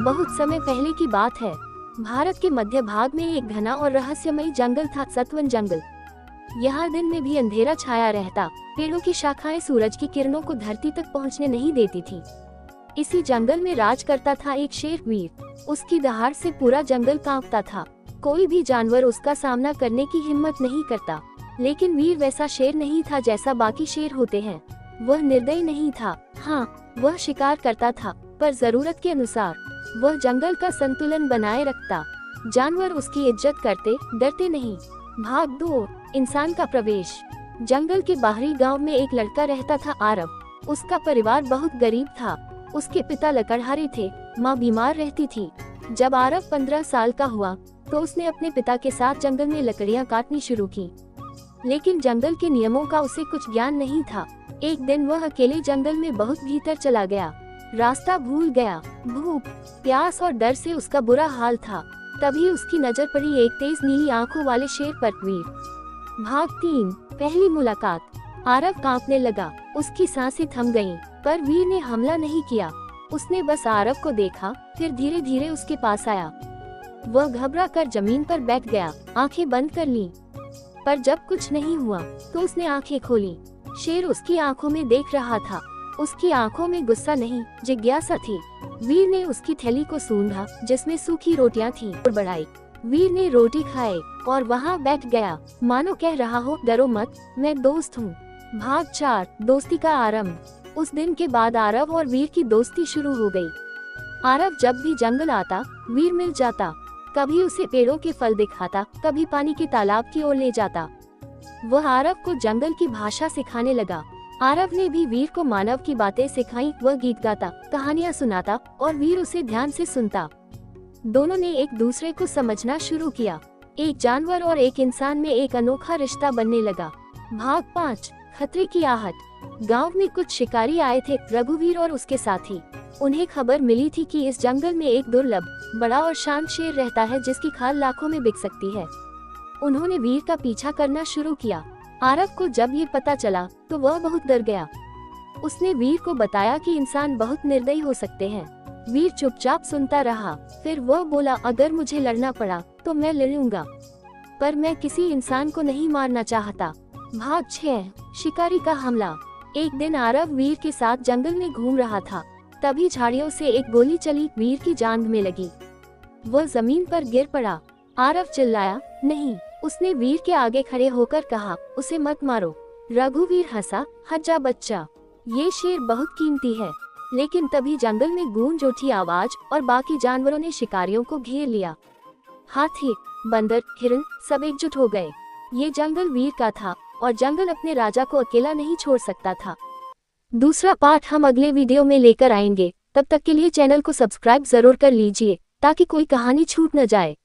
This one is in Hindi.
बहुत समय पहले की बात है। भारत के मध्य भाग में एक घना और रहस्यमयी जंगल था, सतवन जंगल। यहाँ दिन में भी अंधेरा छाया रहता। पेड़ों की शाखाएं सूरज की किरणों को धरती तक पहुँचने नहीं देती थी। इसी जंगल में राज करता था एक शेर वीर। उसकी दहाड़ से पूरा जंगल कांपता था। कोई भी जानवर उसका सामना करने की हिम्मत नहीं करता। लेकिन वीर वैसा शेर नहीं था जैसा बाकी शेर होते हैं। वह निर्दयी नहीं था। हाँ, वह शिकार करता था, पर जरूरत के अनुसार। वह जंगल का संतुलन बनाए रखता। जानवर उसकी इज्जत करते, डरते नहीं। भाग 2, इंसान का प्रवेश। जंगल के बाहरी गांव में एक लड़का रहता था, आरव। उसका परिवार बहुत गरीब था। उसके पिता लकड़हारे थे, माँ बीमार रहती थी। जब आरव 15 साल का हुआ तो उसने अपने पिता के साथ जंगल में लकड़ियाँ काटनी शुरू की। लेकिन जंगल के नियमों का उसे कुछ ज्ञान नहीं था। एक दिन वह अकेले जंगल में बहुत भीतर चला गया। रास्ता भूल गया। भूख, प्यास और डर से उसका बुरा हाल था। तभी उसकी नजर पड़ी एक तेज नीली आंखों वाले शेर पर। वीर। भाग 3, पहली मुलाकात। आरव कांपने लगा। उसकी सांसें थम गईं, पर वीर ने हमला नहीं किया। उसने बस आरव को देखा, फिर धीरे धीरे उसके पास आया। वह घबरा कर जमीन पर बैठ गया, आंखें बंद कर लीं। पर जब कुछ नहीं हुआ तो उसने आंखें खोली। शेर उसकी आंखों में देख रहा था। उसकी आंखों में गुस्सा नहीं, जिज्ञासा थी। वीर ने उसकी थैली को सूंघा जिसमें सूखी रोटियां थीं और बढ़ाई। वीर ने रोटी खाए और वहां बैठ गया, मानो कह रहा हो, डरो मत, मैं दोस्त हूँ। भाग 4, दोस्ती का आरंभ। उस दिन के बाद आरव और वीर की दोस्ती शुरू हो गई। आरव जब भी जंगल आता, वीर मिल जाता। कभी उसे पेड़ों के फल दिखाता, कभी पानी के तालाब की ओर ले जाता। वह आरव को जंगल की भाषा सिखाने लगा। आरव ने भी वीर को मानव की बातें सिखाई। वह गीत गाता, कहानियां सुनाता और वीर उसे ध्यान से सुनता। दोनों ने एक दूसरे को समझना शुरू किया। एक जानवर और एक इंसान में एक अनोखा रिश्ता बनने लगा। भाग 5, खतरे की आहट। गांव में कुछ शिकारी आए थे, रघुवीर और उसके साथी। उन्हें खबर मिली थी कि इस जंगल में एक दुर्लभ, बड़ा और शांत शेर रहता है जिसकी खाल लाखों में बिक सकती है। उन्होंने वीर का पीछा करना शुरू किया। आरव को जब ये पता चला तो वह बहुत डर गया। उसने वीर को बताया कि इंसान बहुत निर्दयी हो सकते हैं। वीर चुपचाप सुनता रहा। फिर वह बोला, अगर मुझे लड़ना पड़ा तो मैं लड़ूंगा, पर मैं किसी इंसान को नहीं मारना चाहता। भाग 6, शिकारी का हमला। एक दिन आरव वीर के साथ जंगल में घूम रहा था। तभी झाड़ियों से एक गोली चली, वीर की जांघ में लगी। वह जमीन पर गिर पड़ा। आरव चिल्लाया, नहीं। उसने वीर के आगे खड़े होकर कहा, उसे मत मारो। रघुवीर हंसा, हट जा बच्चा, ये शेर बहुत कीमती है। लेकिन तभी जंगल में गूंज उठी आवाज और बाकी जानवरों ने शिकारियों को घेर लिया। हाथी, बंदर, हिरन सब एकजुट हो गए। ये जंगल वीर का था और जंगल अपने राजा को अकेला नहीं छोड़ सकता था। दूसरा पार्ट हम अगले वीडियो में लेकर आएंगे। तब तक के लिए चैनल को सब्सक्राइब जरूर कर लीजिए ताकि कोई कहानी छूट न जाए।